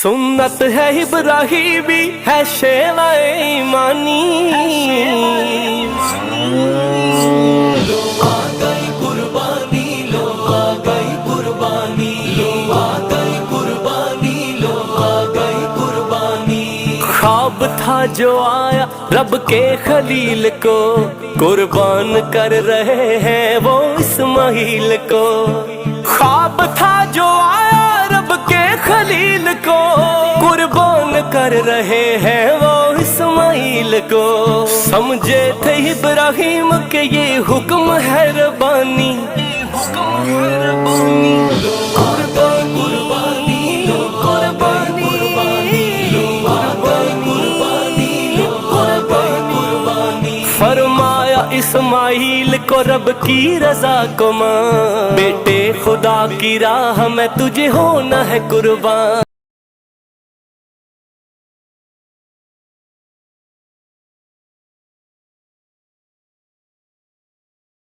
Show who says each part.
Speaker 1: سنت ہے ابراہیمی ہے شیوہ ایمانی،
Speaker 2: لو آ گئی قربانی، لو آ گئی قربانی، لو آ گئی قربانی، لو آ گئی قربانی۔
Speaker 1: خواب تھا جو آیا رب کے خلیل کو، قربان کر رہے ہیں وہ اسماعیل کو۔ خواب تھا جو آیا رب کے خلیل کو، قربان کر رہے ہیں وہ اسماعیل کو۔ سمجھے تھے ابراہیم کہ یہ حکم ہے ربانی،
Speaker 2: لو آ گئی قربانی، لو آ گئی قربانی، لو آ گئی قربانی، لو آ گئی قربانی۔
Speaker 1: فرمایا اسماعیل کو رب کی رضا کو مان، بیٹے خدا کی راہ میں تجھے ہونا ہے قربان۔